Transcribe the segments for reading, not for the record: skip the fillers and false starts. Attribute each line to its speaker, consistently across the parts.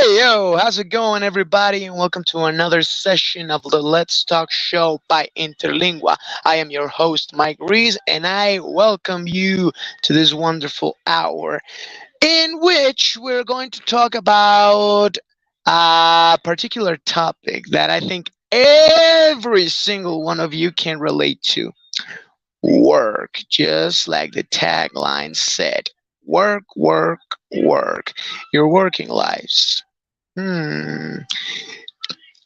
Speaker 1: Hey yo, how's it going, everybody? And welcome to another session of the Let's Talk Show by Interlingua. I am your host, Mike Reese, and I welcome you to this wonderful hour in which we're going to talk about a particular topic that I think every single one of you can relate to: work, just like the tagline said. Work, work, work. Your working lives. Hmm.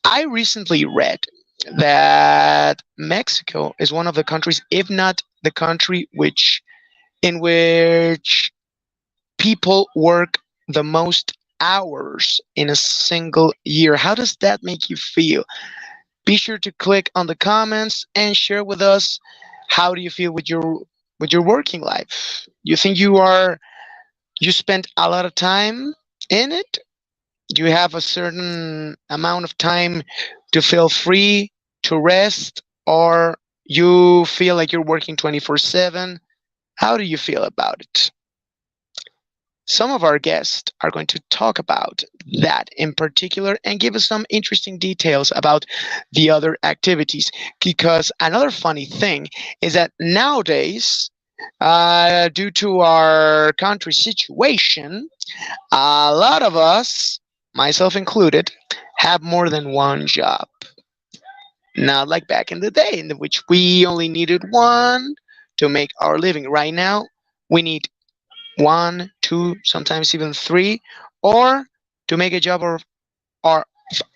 Speaker 1: I recently read that Mexico is one of the countries, if not the country, in which people work the most hours in a single year. How does that make you feel? Be sure to click on the comments and share with us how do you feel with your working life. You think you spend a lot of time in it? Do you have a certain amount of time to feel free to rest, or you feel like you're working 24/7? How do you feel about it? Some of our guests are going to talk about that in particular and give us some interesting details about the other activities. Because another funny thing is that nowadays, due to our country situation, a lot of us, myself included, have more than one job. Not like back in the day, in which we only needed one to make our living. Right now, we need one, two, sometimes even three, or to make a job of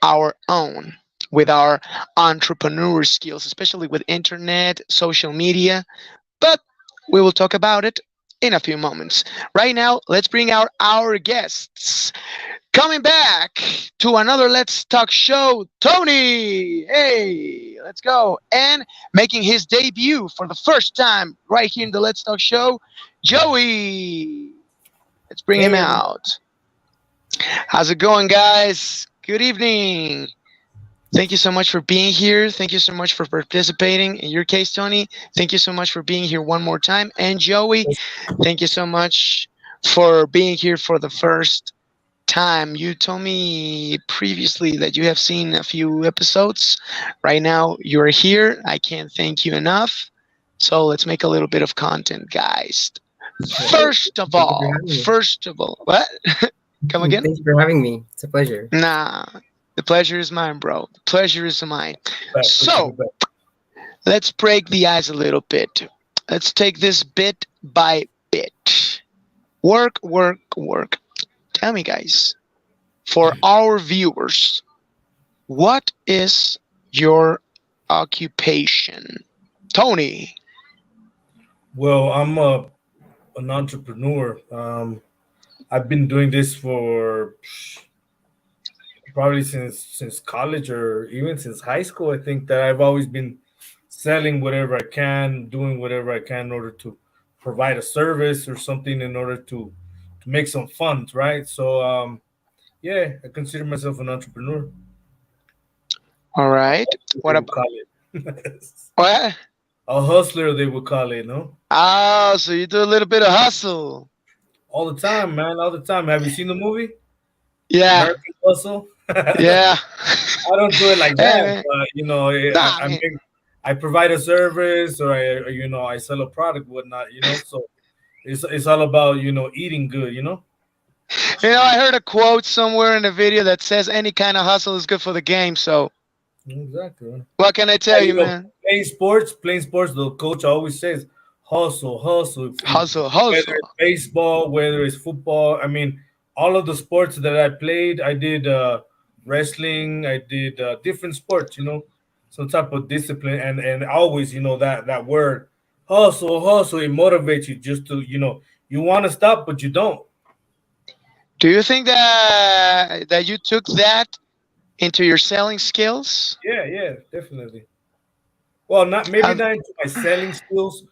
Speaker 1: our own with our entrepreneur skills, especially with internet, social media. But we will talk about it in a few moments. Right now, let's bring out our guests. Coming back to another Let's Talk show, Tony. Hey, let's go. And making his debut for the first time right here in the Let's Talk show, Joey. Let's bring him
Speaker 2: Hey, every-
Speaker 1: out. How's it going, guys? Good evening. Thank you so much for being here. Thank you so much for participating. In your case, Tony, thank you so much for being here one more time. And Joey, thank you so much for being here for the first time. You told me previously that you have seen a few episodes. Right now, you're here. I can't thank you enough. So let's make a little bit of content, guys.
Speaker 2: hey, thank you for having me.
Speaker 1: First of all, what? Come again?
Speaker 2: Thank you for having me. It's a pleasure.
Speaker 1: Nah, the pleasure is mine, bro. The pleasure is mine.
Speaker 3: Back, good to be
Speaker 1: So
Speaker 3: back.
Speaker 1: let's break the ice a little bit. Let's take this bit by bit. Work, work, work. Tell me, guys, for our viewers, what is your occupation? Tony.
Speaker 3: Well, I'm an entrepreneur. I've been doing this for probably since college or even since high school. I think that I've always been selling whatever I can, doing whatever I can in order to provide a service or something in order to make some funds, right? So yeah, I consider myself an entrepreneur.
Speaker 1: All right.
Speaker 3: They
Speaker 1: What
Speaker 3: would
Speaker 1: about
Speaker 3: call it
Speaker 1: what?
Speaker 3: a hustler. They would call it, no?
Speaker 1: Oh, so you do a little bit of hustle.
Speaker 3: All the time, man, all the time. Have you seen the movie
Speaker 1: Yeah.
Speaker 3: American Hustle?
Speaker 1: Yeah.
Speaker 3: I don't do it like
Speaker 1: Hey
Speaker 3: that,
Speaker 1: man.
Speaker 3: but
Speaker 1: Nah, I mean,
Speaker 3: I provide a service or I sell a product, whatnot. So it's all about eating good.
Speaker 1: I heard a quote somewhere in the video that says any kind of hustle is good for the game. So
Speaker 3: Exactly. Man.
Speaker 1: what can I tell
Speaker 3: Yeah,
Speaker 1: you, man?
Speaker 3: playing sports. The coach always says hustle, hustle.
Speaker 1: Hustle,
Speaker 3: Whether
Speaker 1: hustle.
Speaker 3: it's baseball, whether it's football. I mean, all of the sports that I played, I did wrestling. I did different sports. Some type of discipline, and always, that word hustle, hustle. It motivates you just to, you want to stop, but you don't.
Speaker 1: Do you think that you took that into your selling skills?
Speaker 3: Yeah, yeah, definitely. Well, not maybe
Speaker 1: How,
Speaker 3: not into my selling skills,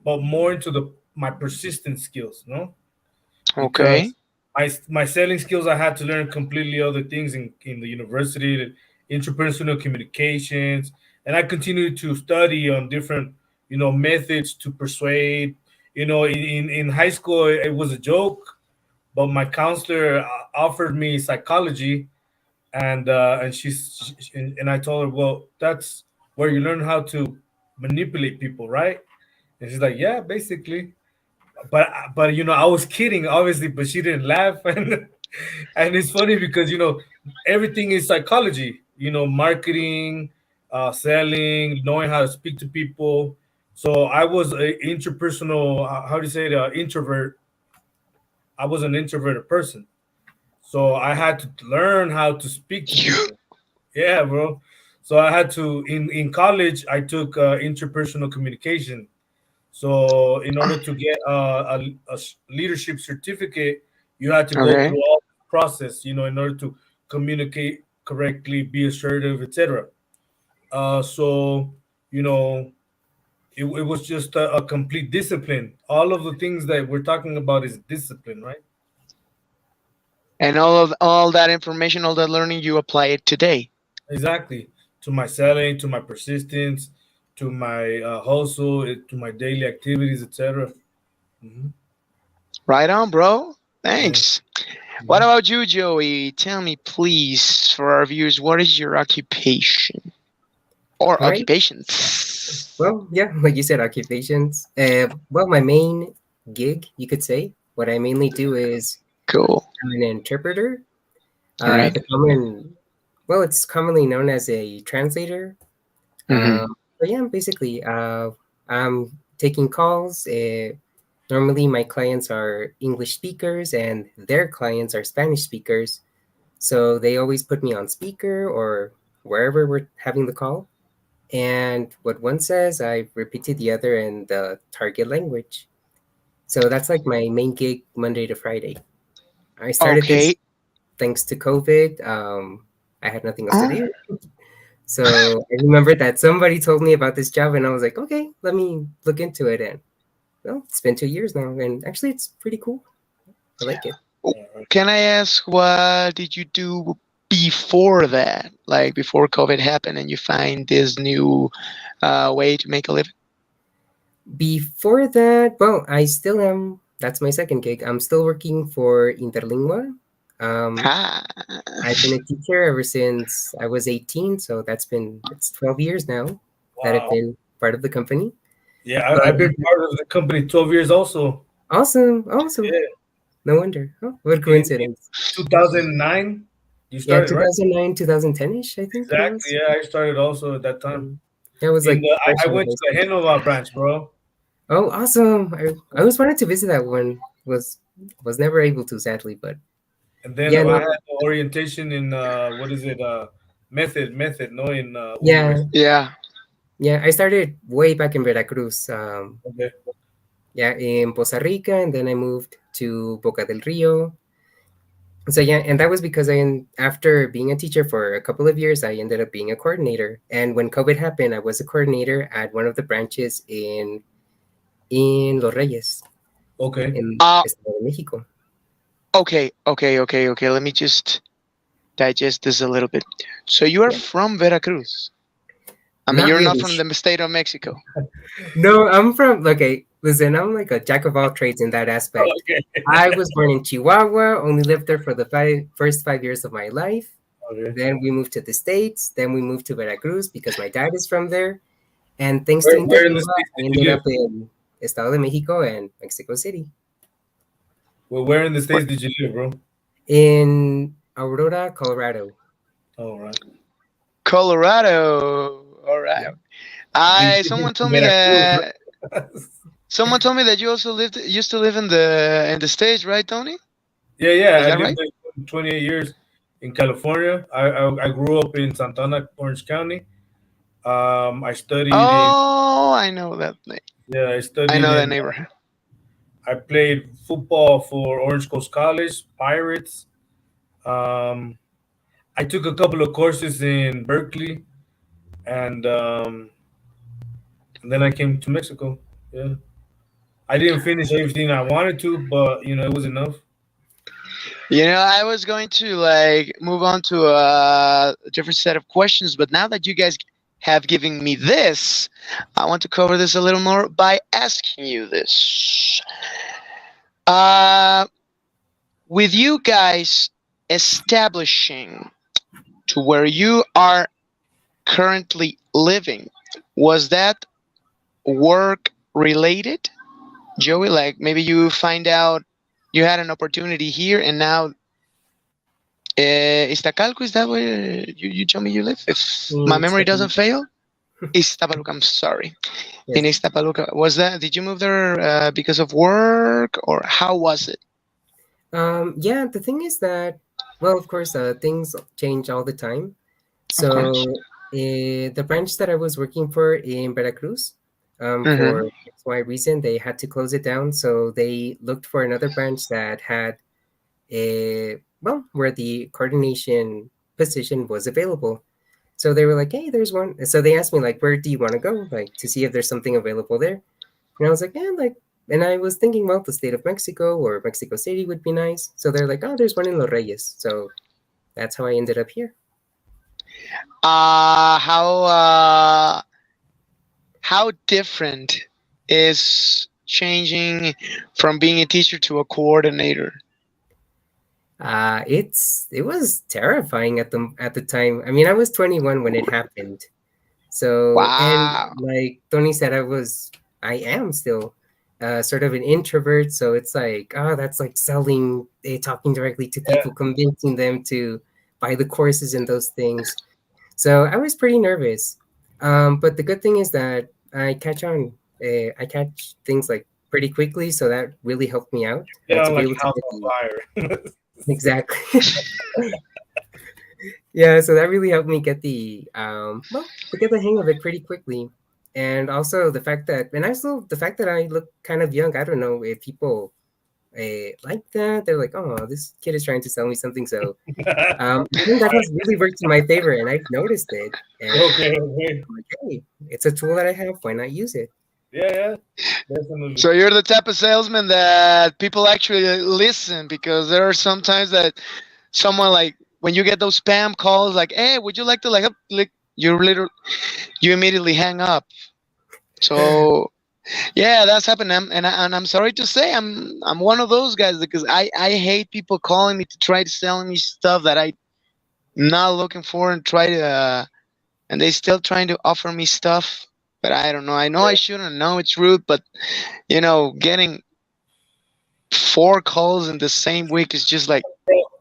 Speaker 3: but more into the my persistent skills, no?
Speaker 1: okay.
Speaker 3: Because my selling skills I had to learn completely other things in the university, interpersonal communications, and I continued to study on different methods to persuade. In high school it was a joke, but my counselor offered me psychology, and I told her, well, that's where you learn how to manipulate people, right? And she's like, yeah, basically. But I was kidding, obviously, but she didn't laugh, and it's funny because everything is psychology, marketing, selling, knowing how to speak to people. So I was a interpersonal, how do you say it, introvert. I was an introverted person, so I had to learn how to speak to
Speaker 1: You
Speaker 3: people. Yeah, bro. So I had to in college. I took interpersonal communication. So in order to get a leadership certificate, you had to go
Speaker 1: okay?
Speaker 3: through all the process. In order to communicate correctly, be assertive, etc. So you know, it was just a complete discipline. All of the things that we're talking about is discipline, right?
Speaker 1: And all that information, all that learning, you apply it today.
Speaker 3: Exactly. To my selling, to my persistence, to my hustle, to my daily activities, etc. Hmm.
Speaker 1: Right on, bro.
Speaker 3: Yeah.
Speaker 1: Thanks. What
Speaker 3: Mhm.
Speaker 1: about you, Joey? Tell me, please, for our viewers, what is your occupation or
Speaker 2: All right.
Speaker 1: occupations?
Speaker 2: Well, yeah, like you said, occupations. Well, my main gig, you could say, what I mainly do is
Speaker 1: Cool.
Speaker 2: I'm an interpreter.
Speaker 1: All right.
Speaker 2: The common, well, it's commonly known as a translator.
Speaker 1: Mm-hmm.
Speaker 2: But yeah, basically, I'm taking calls. Normally, my clients are English speakers, and their clients are Spanish speakers. So they always put me on speaker or wherever we're having the call. And what one says, I repeat to the other in the target language. So that's like my main gig Monday to Friday. I started this
Speaker 1: Okay.
Speaker 2: thanks to COVID. I had nothing else to
Speaker 1: Oh,
Speaker 2: do. So I remember that somebody told me about this job, and I was like, okay, let me look into it. And well, it's been 2 years now, and actually, it's pretty cool. I like it.
Speaker 1: can I ask what did you do before that? Like before COVID happened and you find this new way to make a living?
Speaker 2: Before that, well, I still am. That's my second gig. I'm still working for Interlingua. Um,
Speaker 1: Ah,
Speaker 2: I've been a teacher ever since I was 18, so it's 12 years now that I've
Speaker 3: Wow.
Speaker 2: been part of the company.
Speaker 3: Yeah,
Speaker 2: But
Speaker 3: I've been part of the company 12 years also.
Speaker 2: awesome, awesome.
Speaker 3: Yeah.
Speaker 2: No wonder. Oh, what
Speaker 3: In
Speaker 2: coincidence.
Speaker 3: 2009, you
Speaker 2: Yeah,
Speaker 3: started, right?
Speaker 2: 2009, 2010-ish, I think it
Speaker 3: Exactly.
Speaker 2: was.
Speaker 3: Yeah, I started also at that time.
Speaker 2: Mm. That was like
Speaker 3: I
Speaker 2: fresh out of
Speaker 3: went
Speaker 2: high
Speaker 3: to the
Speaker 2: school.
Speaker 3: Genova branch, bro.
Speaker 2: Oh, awesome. I always wanted to visit that one. Was never able to, sadly, but
Speaker 3: And then
Speaker 2: yeah,
Speaker 3: I
Speaker 2: no,
Speaker 3: had the orientation in what is it? Method, no, in
Speaker 2: yeah,
Speaker 3: university.
Speaker 1: yeah.
Speaker 2: yeah. I started way back in Veracruz.
Speaker 3: Okay.
Speaker 2: Yeah, in Poza Rica, and then I moved to Boca del Rio. So yeah, and that was because after being a teacher for a couple of years, I ended up being a coordinator. And when COVID happened, I was a coordinator at one of the branches in Los Reyes,
Speaker 3: Okay.
Speaker 2: in
Speaker 1: Uh,
Speaker 2: Estado de Mexico.
Speaker 1: okay. Let me just digest this a little bit. So you are
Speaker 2: Yeah,
Speaker 1: from Veracruz. I mean,
Speaker 2: not
Speaker 1: you're not
Speaker 2: really.
Speaker 1: from the state of Mexico.
Speaker 2: No, I'm from okay. Listen, I'm like a jack of all trades in that aspect.
Speaker 3: Okay.
Speaker 2: I was born in Chihuahua, only lived there for the first 5 years of my life.
Speaker 3: Okay.
Speaker 2: Then we moved to the States. Then we moved to Veracruz because my dad is from there. And thanks to
Speaker 3: Where in the
Speaker 2: Interlingua,
Speaker 3: states
Speaker 2: I
Speaker 3: did
Speaker 2: ended
Speaker 3: you
Speaker 2: up
Speaker 3: live?
Speaker 2: in Estado de Mexico and Mexico City.
Speaker 3: Well, where in the
Speaker 1: What?
Speaker 3: states did you live, bro?
Speaker 2: In Aurora, Colorado.
Speaker 3: All right.
Speaker 1: Colorado. All
Speaker 2: Yeah.
Speaker 1: right.
Speaker 3: Been
Speaker 1: I
Speaker 3: different
Speaker 1: someone
Speaker 3: from
Speaker 1: told me
Speaker 3: Veracruz,
Speaker 1: that
Speaker 3: huh?
Speaker 1: someone told me that you also used to live in the States, right, Tony?
Speaker 3: Yeah, yeah.
Speaker 1: Is
Speaker 3: I
Speaker 1: that
Speaker 3: lived
Speaker 1: right?
Speaker 3: there for 28 years in California. I grew up in Santana, Orange County. I studied in
Speaker 1: Oh, I know that.
Speaker 3: yeah, I
Speaker 1: I
Speaker 3: studied
Speaker 1: know that
Speaker 3: in.
Speaker 1: neighborhood.
Speaker 3: I played football for Orange Coast College Pirates. Um, I took a couple of courses in Berkeley, and and then I came to Mexico. Yeah, I didn't finish everything I wanted to, but it was enough.
Speaker 1: I was going to like move on to a different set of questions, but now that you guys have given me this, I want to cover this a little more by asking you this. Uh, with you guys establishing to where you are currently living, was that work related, Joey? Like maybe you find out you had an opportunity here and now Iztacalco, is that where you told me you live? If my
Speaker 2: Mm,
Speaker 1: memory doesn't
Speaker 2: Stefan,
Speaker 1: fail? Iztapaluca, I'm sorry. In
Speaker 2: yes.
Speaker 1: Iztapaluca, was that, did you move there because of work or how was it?
Speaker 2: Yeah, the thing is that, well, of course, things change all the time.
Speaker 1: Of course.
Speaker 2: So, the branch that I was working for in Veracruz,
Speaker 1: Mm-hmm.
Speaker 2: for X, Y reason, they had to close it down. So they looked for another branch that had a, well, where the coordination position was available. So they were like, "Hey, there's one." So they asked me like, "Where do you want to go?" Like to see if there's something available there. And I was like, "Yeah, like." And I was thinking, well, the state of Mexico or Mexico City would be nice. So they're like, "Oh, there's one in Los Reyes." So that's how I ended up here.
Speaker 1: How different is changing from being a teacher to a coordinator?
Speaker 2: It was terrifying at the time. I mean, I was 21 when it happened. So, and
Speaker 1: Wow.
Speaker 2: like Tony said, I am still sort of an introvert. So it's like, oh, that's like selling, talking directly to
Speaker 3: Yeah.
Speaker 2: people, convincing them to buy the courses and those things. So I was pretty nervous. But the good thing is that I catch on. I catch things like pretty quickly, so that really helped me out
Speaker 3: Yeah,
Speaker 2: to be
Speaker 3: like
Speaker 2: able to
Speaker 3: house
Speaker 2: get
Speaker 3: on
Speaker 2: the
Speaker 3: fire.
Speaker 2: exactly. Yeah, so that really helped me get the well, to get the hang of it pretty quickly. And also the fact that, and also the fact that I look kind of young. I don't know if people like that. They're like, oh, this kid is trying to sell me something. So I think that has really worked in my favor, and I've noticed it. And
Speaker 3: Okay, okay.
Speaker 2: I'm like, hey, it's a tool that I have. Why not use it?
Speaker 3: Yeah, yeah, definitely.
Speaker 1: So you're the type of salesman that people actually listen, because there are sometimes that someone, like when you get those spam calls like, hey, would you like to like you immediately hang up. So yeah, that's happened. And I'm sorry to say I'm one of those guys, because I hate people calling me to try to sell me stuff that I'm not looking for, and try to and they still trying to offer me stuff. But I don't know. I know I shouldn't. Know it's rude, but getting 4 calls in the same week is just like,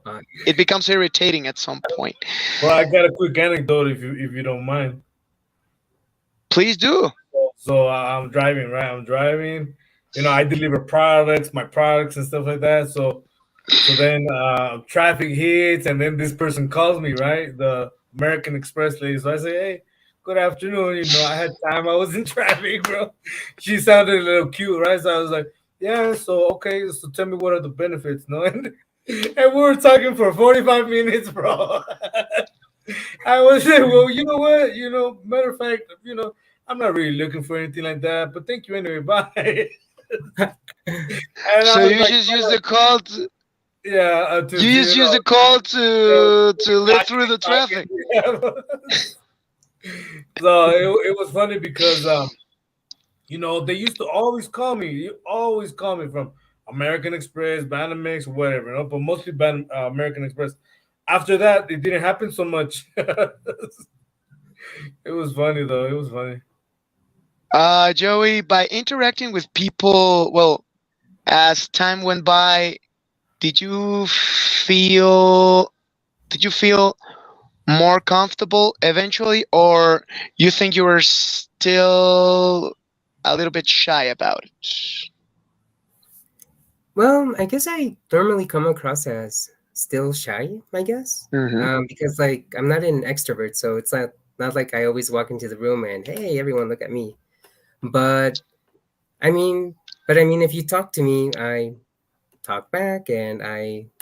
Speaker 2: Uh,
Speaker 1: it becomes irritating at some point.
Speaker 3: Well, I got a quick anecdote if you don't mind.
Speaker 1: Please do.
Speaker 3: So I'm driving, right? I'm driving. I deliver products, my products and stuff like that. So then traffic hits, and then this person calls me, right? The American Express lady. So I say, hey, good afternoon. I had time. I was in traffic, bro. She sounded a little cute, right? So I was like, yeah. So okay. So tell me, what are the benefits, no? And we were talking for 45 minutes, bro. I was like, well, you know what? Matter of fact, I'm not really looking for anything like that, but thank you anyway. Bye. And I
Speaker 1: So
Speaker 3: was
Speaker 1: you
Speaker 3: like,
Speaker 1: just use the call to
Speaker 3: yeah,
Speaker 1: you just use the call to live through the traffic.
Speaker 3: So it was funny because they used to always call me. You always call me from American Express, Banamex, whatever. But mostly American Express. After that, it didn't happen so much. It was funny though. It was funny.
Speaker 1: Joey, by interacting with people, well, as time went by, did you feel did you feel more comfortable eventually, or you think you were still a little bit shy about it?
Speaker 2: well, I guess I normally come across as still shy, I guess,
Speaker 1: Mm-hmm.
Speaker 2: because like I'm not an extrovert, so it's not like I always walk into the room and hey, everyone, look at me. But I mean, if you talk to me, I talk back, and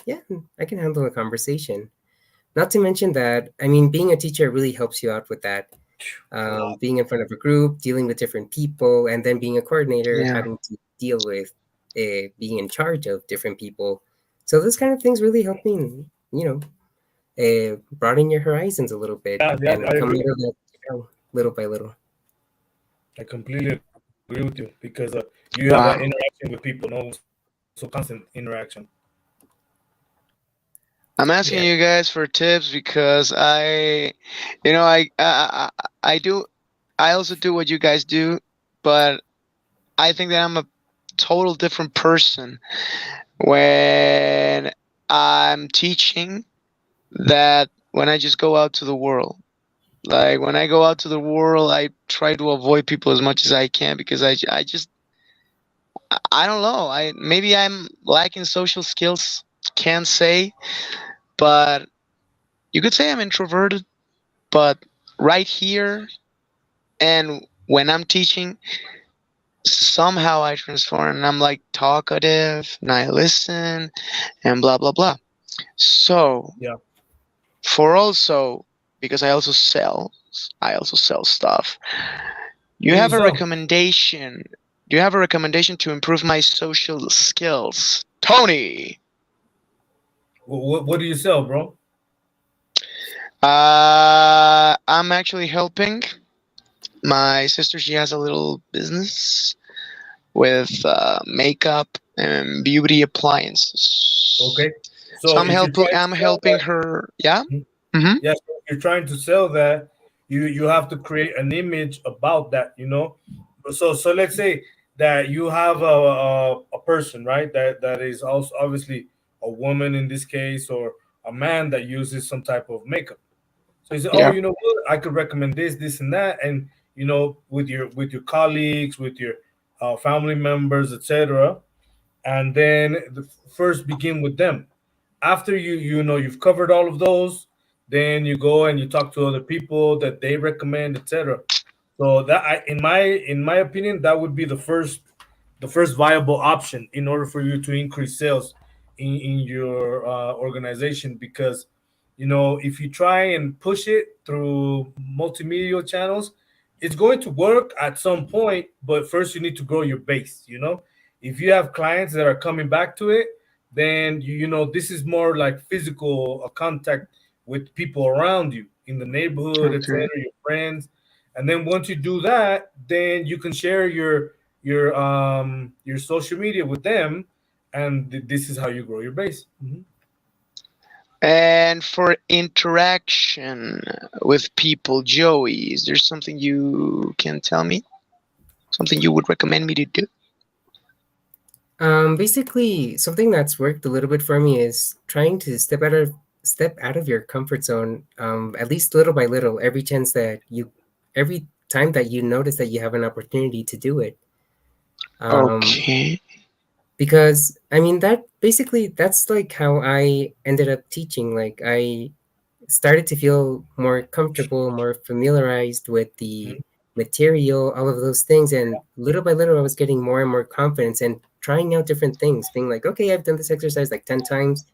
Speaker 2: yeah, I can handle a conversation. Not to mention that, I mean, being a teacher really helps you out with that.
Speaker 3: A lot.
Speaker 2: Being in front of a group, dealing with different people, and then being a coordinator,
Speaker 1: Yeah.
Speaker 2: having to deal with being in charge of different people. So those kind of things really help me, broaden your horizons a little bit
Speaker 3: Yeah, yeah,
Speaker 2: and
Speaker 3: I
Speaker 2: come
Speaker 3: agree.
Speaker 2: out of that little by little.
Speaker 3: I completely agree with you because you have an
Speaker 1: Wow.
Speaker 3: interaction with people, no, so constant interaction.
Speaker 1: I'm asking
Speaker 2: Yeah.
Speaker 1: you guys for tips because you know, I do, I also do what you guys do, but I think that I'm a total different person when I'm teaching that when I just go out to the world. Like when I go out to the world, I try to avoid people as much as I can because I just I don't know. I maybe I'm lacking social skills. Can't say, but you could say I'm introverted. But right here and when I'm teaching, somehow I transform and I'm like talkative and I listen and blah blah blah. So
Speaker 3: Yeah.
Speaker 1: for also because I also sell stuff. You
Speaker 3: What do you
Speaker 1: have a
Speaker 3: sell?
Speaker 1: recommendation. Do you have a recommendation to improve my social skills? Tony.
Speaker 3: What do you sell, bro?
Speaker 1: I'm actually helping my sister. She has a little business with makeup and beauty appliances.
Speaker 3: Okay.
Speaker 1: So
Speaker 3: So if you're trying to
Speaker 1: I'm
Speaker 3: sell
Speaker 1: helping
Speaker 3: that,
Speaker 1: her. Yeah.
Speaker 3: mhm,
Speaker 1: Mm-hmm.
Speaker 3: yes, if you're trying to sell that, you have to create an image about that, you know. So let's say that you have a person, right? That is also obviously a woman in this case, or a man that uses some type of makeup. So you say, oh,
Speaker 1: Yeah.
Speaker 3: you know what? I could recommend this, and that, and you know, with your colleagues, with your family members, etc. And then first begin with them. After you know you've covered all of those, then you go and you talk to other people that they recommend, etc. So that in my opinion, that would be the first viable option in order for you to increase sales in your organization, because you know if you try and push it through multimedia channels, it's going to work at some point, but first you need to grow your base, you know. If you have clients that are coming back to it, then you know this is more like physical contact with people around you in the neighborhood, etc.,
Speaker 1: Okay.
Speaker 3: your friends. And then once you do that, then you can share your social media with them, and this is how you grow your base. Mhm.
Speaker 1: And for interaction with people, Joey, is there something you can tell me? Something you would recommend me to do?
Speaker 2: Basically, something that's worked a little bit for me is trying to step out of your comfort zone. At least little by little, every time that you notice that you have an opportunity to do it. Um,
Speaker 1: Okay.
Speaker 2: because I mean that basically that's like how I ended up teaching. Like I started to feel more comfortable, more familiarized with the
Speaker 3: Mhm.
Speaker 2: material, all of those things. And little by little, I was getting more and more confidence and trying out different things, being like, okay, I've done this exercise like 10 times.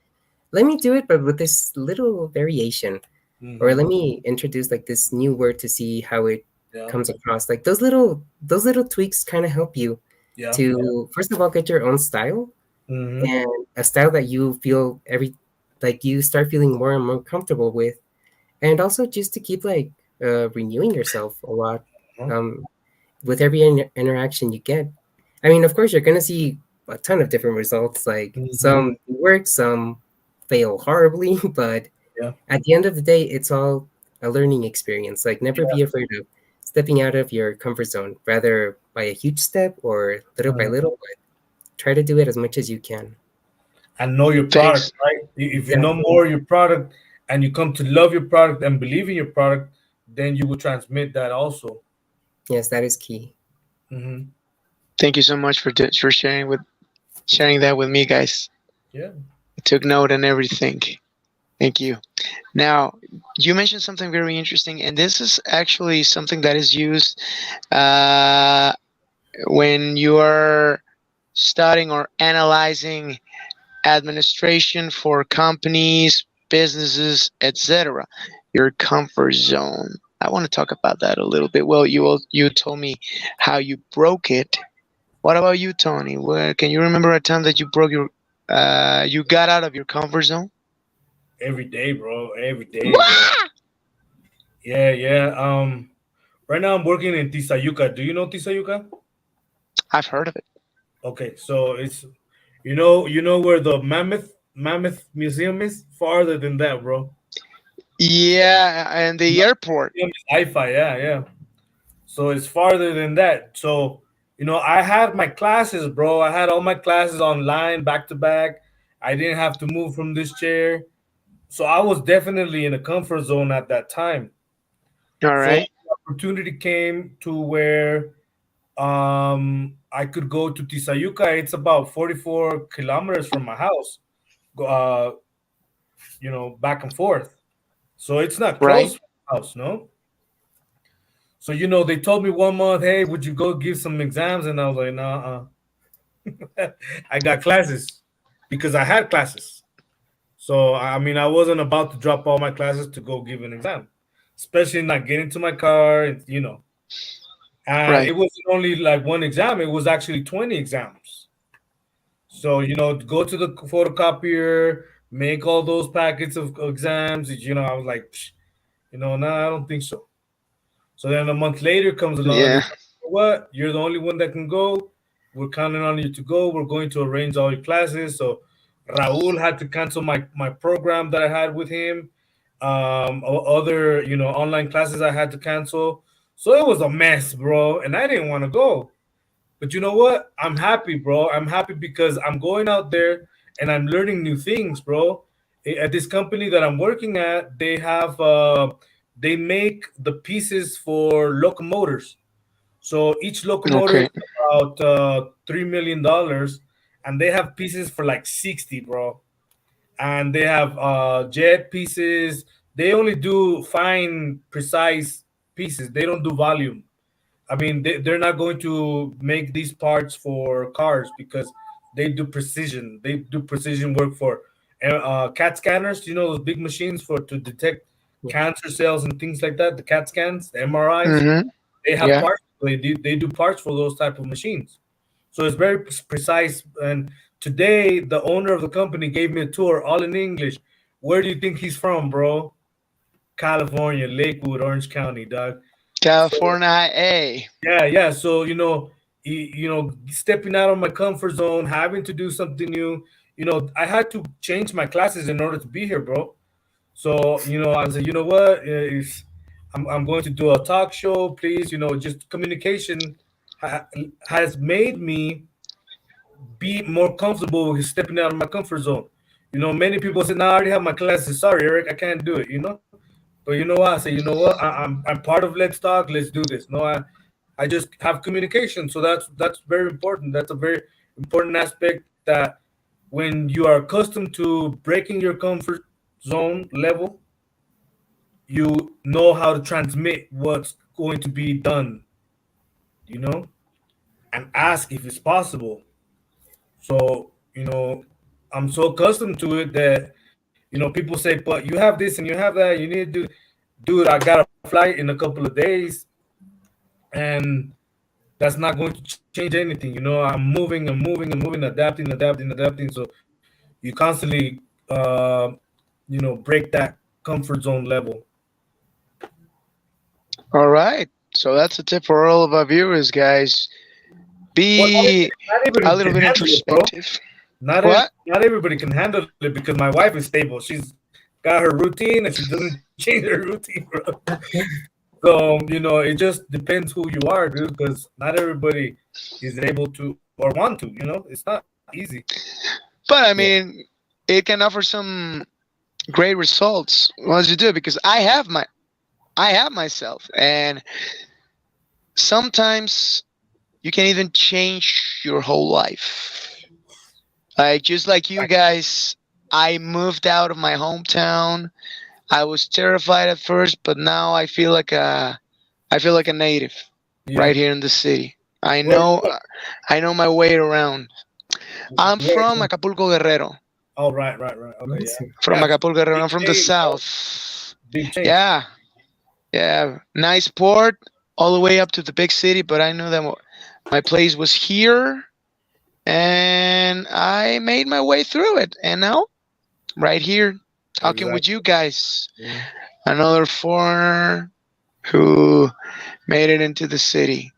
Speaker 2: Let me do it, but with this little variation. Or
Speaker 3: Mhm.
Speaker 2: let me introduce like this new word to see how it
Speaker 3: Yeah.
Speaker 2: comes across. Like those little tweaks kind of help you
Speaker 3: Yeah.
Speaker 2: to first of all get your own style,
Speaker 3: Hmm.
Speaker 2: and a style that you feel every like you start feeling more and more comfortable with, and also just to keep like renewing yourself a lot um, with every interaction you get. I mean, of course, you're gonna see a ton of different results. Like
Speaker 3: Hmm.
Speaker 2: some work, some fail horribly, but
Speaker 3: Yeah.
Speaker 2: at the end of the day, it's all a learning experience. Like never be
Speaker 3: Yeah.
Speaker 2: afraid of stepping out of your comfort zone, rather by a huge step or little by
Speaker 3: Mhm.
Speaker 2: little. But try to do it as much as you can.
Speaker 3: And know your product,
Speaker 1: Thanks.
Speaker 3: right? If you know
Speaker 2: Exactly.
Speaker 3: more your product and you come to love your product and believe in your product, then you will transmit that also.
Speaker 2: Yes, that is key.
Speaker 3: Hmm.
Speaker 1: Thank you so much for for sharing that with me, guys.
Speaker 3: Yeah.
Speaker 1: I took note and everything. Thank you. Now, you mentioned something very interesting, and this is actually something that is used uh, when you are studying or analyzing administration for companies, businesses, etc. Your comfort zone. I want to talk about that a little bit. Well, you told me how you broke it. What about you, Tony? Where can you remember a time that you broke your you got out of your comfort zone?
Speaker 3: Every day, bro. Every day, bro.
Speaker 1: Wah!
Speaker 3: Yeah, yeah. Right now I'm working in Tisayuca. Do you know Tisayuca?
Speaker 1: I've heard of it.
Speaker 3: Okay, so it's you know where the Mammoth Museum is? Farther than that, bro.
Speaker 1: Yeah, and the airport.
Speaker 3: Museum is hi-fi, yeah, yeah. So it's farther than that. So, I had my classes, bro. I had all my classes online back to back. I didn't have to move from this chair. So I was definitely in a comfort zone at that time.
Speaker 1: All
Speaker 3: So
Speaker 1: right.
Speaker 3: the opportunity came to where I could go to Tisayuca. It's about 44 kilometers from my house, uh, back and forth. So it's not
Speaker 1: Right.
Speaker 3: close to my house, no? So, they told me 1 month, hey, would you go give some exams? And I was like, nah, I got classes because I had classes. So, I mean, I wasn't about to drop all my classes to go give an exam, especially not getting to my car, and
Speaker 1: Right.
Speaker 3: it wasn't only like one exam, it was actually 20 exams. So, go to the photocopier, make all those packets of exams. I was like, "Psh, no, I don't think so." So then a month later comes along and they
Speaker 1: Yeah.
Speaker 3: tell me, "You know what? You're the only one that can go. We're counting on you to go. We're going to arrange all your classes." So Raul had to cancel my program that I had with him. Other online classes I had to cancel. So it was a mess, bro, and I didn't want to go. But you know what? I'm happy, bro. I'm happy because I'm going out there and I'm learning new things, bro. At this company that I'm working at, they make the pieces for locomotives. So each locomotive
Speaker 1: Okay.
Speaker 3: is about $3 million, and they have pieces for like 60, bro. And they have jet pieces. They only do fine, precise pieces. They don't do volume. I mean, they're not going to make these parts for cars because they do precision. They do precision work for CAT scanners. Those big machines for to detect
Speaker 2: Yeah.
Speaker 3: cancer cells and things like that. The CAT scans, the MRIs.
Speaker 1: Mm-hmm.
Speaker 3: They have
Speaker 1: Yeah.
Speaker 3: parts. They do parts for those type of machines. So it's very precise. And today, the owner of the company gave me a tour, all in English. Where do you think he's from, bro? California, Lakewood, Orange County, dog. So
Speaker 1: California. A.
Speaker 3: yeah, yeah. So stepping out of my comfort zone, having to do something new. I had to change my classes in order to be here, bro. So I said, you know what? I'm going to do a talk show. Please, just communication has made me be more comfortable with stepping out of my comfort zone. Many people say, "No, I already have my classes. Sorry, Eric, I can't do it." But you know what? I say, you know what? I'm part of Let's Talk. Let's do this. No, I just have communication. So that's very important. That's a very important aspect that when you are accustomed to breaking your comfort zone level, you know how to transmit what's going to be done, you know, and ask if it's possible. So, I'm so accustomed to it that, people say, but you have this and you have that, you need to do, dude, I got a flight in a couple of days, and that's not going to change anything. I'm moving and moving and moving, adapting. So you constantly, break that comfort zone level.
Speaker 1: All right. So that's a tip for all of our viewers, guys.
Speaker 3: Well,
Speaker 1: Be
Speaker 3: not
Speaker 1: a
Speaker 3: everybody
Speaker 1: little
Speaker 3: can
Speaker 1: bit
Speaker 3: handle it, bro.
Speaker 1: introspective.
Speaker 3: Not ev-
Speaker 1: What?
Speaker 3: not everybody can handle it because my wife is stable. She's got her routine and she doesn't change her routine, bro. So it just depends who you are, dude. Because not everybody is able to or want to. It's not easy.
Speaker 1: But I
Speaker 2: Yeah.
Speaker 1: mean, it can offer some great results once you do it because I have myself, and sometimes you can even change your whole life. Like just like you guys, I moved out of my hometown. I was terrified at first, but now I feel like a native
Speaker 3: Yeah.
Speaker 1: right here in the city.
Speaker 3: Where?
Speaker 1: I know my way around. I'm
Speaker 3: Where?
Speaker 1: from Acapulco Guerrero.
Speaker 3: Oh, right. Okay, yeah.
Speaker 2: Awesome.
Speaker 1: From
Speaker 3: Yeah.
Speaker 1: Acapulco Guerrero. I'm
Speaker 3: Big
Speaker 1: from the
Speaker 3: change, bro.
Speaker 1: south.
Speaker 3: Big change.
Speaker 1: Yeah, yeah. Nice port all the way up to the big city, but I knew that my place was here, and I made my way through it. And now, right here, talking with
Speaker 3: Exactly.
Speaker 1: you guys,
Speaker 3: Yeah.
Speaker 1: another foreigner who made it into the city.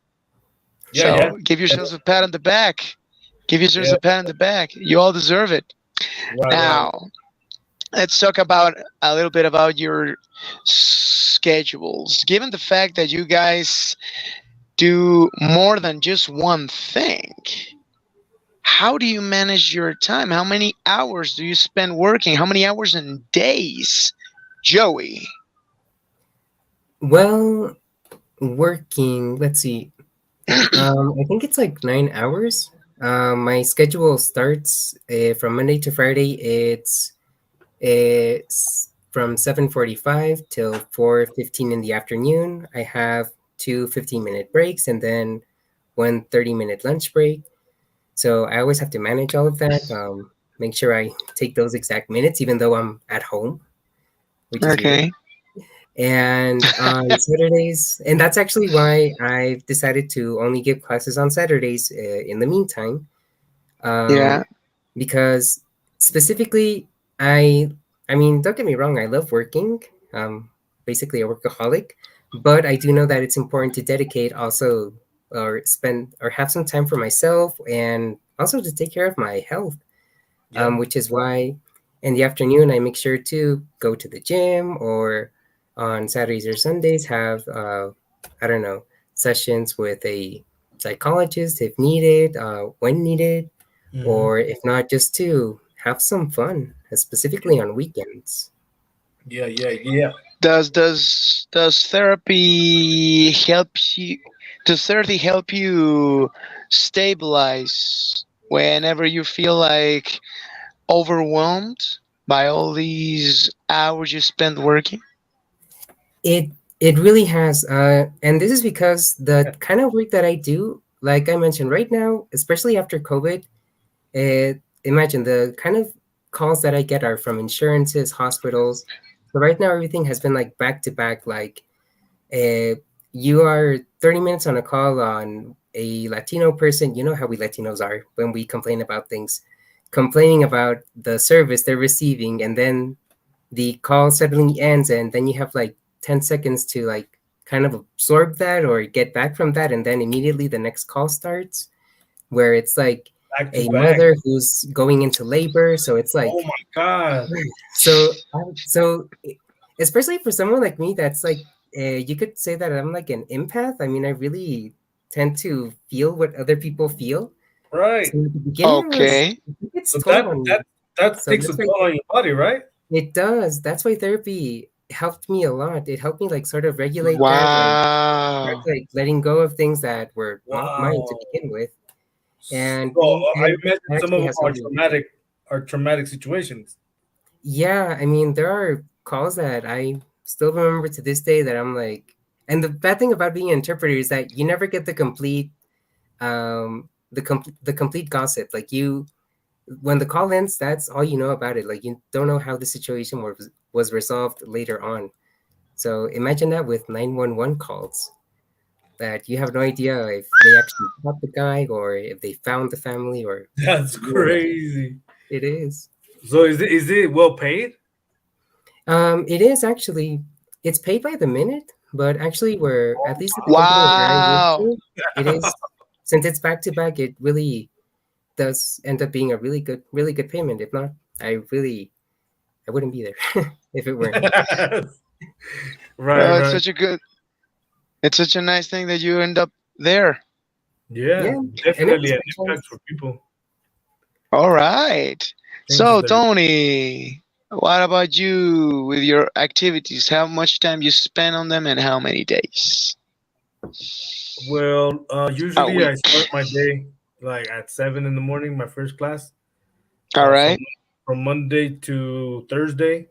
Speaker 3: Yeah.
Speaker 1: So give yourselves a pat on the back. Give yourselves
Speaker 3: Yeah.
Speaker 1: a pat on the back. You all deserve it.
Speaker 3: Right, right.
Speaker 1: Now, let's talk about a little bit about your schedules. Given the fact that you guys do more than just one thing, how do you manage your time? How many hours do you spend working? How many hours and days, Joey?
Speaker 2: Well, working, let's see. I think it's like 9 hours. My schedule starts from Monday to Friday. It's from 7:45 till 4:15 in the afternoon. I have two 15-minute breaks and then one 30-minute lunch break. So I always have to manage all of that. Make sure I take those exact minutes, even though I'm at home, which is weird.
Speaker 1: Okay.
Speaker 2: And on Saturdays, and that's actually why I've decided to only give classes on Saturdays in the meantime,
Speaker 1: Yeah.
Speaker 2: um, because specifically, I, I mean, don't get me wrong, I love working. Basically a workaholic, but I do know that it's important to dedicate also or spend or have some time for myself and also to take care of my health,
Speaker 3: Yeah.
Speaker 2: which is why in the afternoon I make sure to go to the gym or on Saturdays or Sundays have I don't know, sessions with a psychologist if needed, when needed,
Speaker 3: Hmm.
Speaker 2: or if not, just to have some fun, specifically on weekends.
Speaker 3: Yeah, yeah, yeah.
Speaker 1: Does therapy help you? Does therapy help you stabilize whenever you feel like overwhelmed by all these hours you spend working?
Speaker 2: It really has, and this is because the kind of work that I do, like I mentioned, right now, especially after COVID, imagine the kind of calls that I get are from insurances, hospitals. So right now, everything has been like back to back. Like uh, you are 30 minutes on a call on a Latino person. You know how we Latinos are when we complain about things, complaining about the service they're receiving, and then the call suddenly ends, and then you have like 10 seconds to like kind of absorb that or get back from that, and then immediately the next call starts where it's like
Speaker 3: Back to
Speaker 2: a
Speaker 3: back.
Speaker 2: mother who's going into labor. So it's
Speaker 3: Oh
Speaker 2: like,
Speaker 3: my God.
Speaker 2: so especially for someone like me, that's like, you could say that I'm like an empath. I mean, I really tend to feel what other people feel.
Speaker 3: Right.
Speaker 2: So at the beginning,
Speaker 1: Okay.
Speaker 2: it's
Speaker 3: So
Speaker 2: toll on me.
Speaker 3: that
Speaker 2: So
Speaker 3: takes a
Speaker 2: that's why
Speaker 3: toll on your body, right?
Speaker 2: it does. That's why therapy helped me a lot. It helped me like sort of regulate that and start
Speaker 1: Wow.
Speaker 2: like letting go of things that were not mine to
Speaker 3: Wow.
Speaker 2: begin with. And
Speaker 3: So I
Speaker 2: it
Speaker 3: imagine some of
Speaker 2: actually
Speaker 3: them
Speaker 2: has helped me.
Speaker 3: are traumatic situations.
Speaker 2: Yeah, I mean, there are calls that I still remember to this day that I'm like, and the bad thing about being an interpreter is that you never get the complete gossip. Like you, when the call ends, that's all you know about it. Like you don't know how the situation was resolved later on. So imagine that with 911 calls, that you have no idea if they actually caught the guy or if they found the family or
Speaker 3: That's
Speaker 2: yeah,
Speaker 3: crazy.
Speaker 2: it is.
Speaker 3: So is it well paid?
Speaker 2: It is actually, it's paid by the minute, but actually we're at least at the company where I work
Speaker 1: Wow.
Speaker 2: for, it is, since it's back to back, it really does end up being a really good payment. If not, I wouldn't be there if it weren't.
Speaker 3: Right,
Speaker 1: It's
Speaker 3: right.
Speaker 1: such a good. It's such a nice thing that you end up there.
Speaker 3: Yeah,
Speaker 2: Yeah, and it
Speaker 3: definitely
Speaker 2: was
Speaker 3: an
Speaker 2: my
Speaker 3: impact
Speaker 2: choice.
Speaker 3: for people.
Speaker 1: All right.
Speaker 3: Thank you,
Speaker 1: So,
Speaker 3: there.
Speaker 1: Tony, what about you with your activities? How much time you spend on them and how many days
Speaker 3: Well,
Speaker 1: a
Speaker 3: usually I
Speaker 1: week?
Speaker 3: start my day like at 7 in the morning, my first class,
Speaker 1: All
Speaker 3: from
Speaker 1: right.
Speaker 3: Monday to Thursday,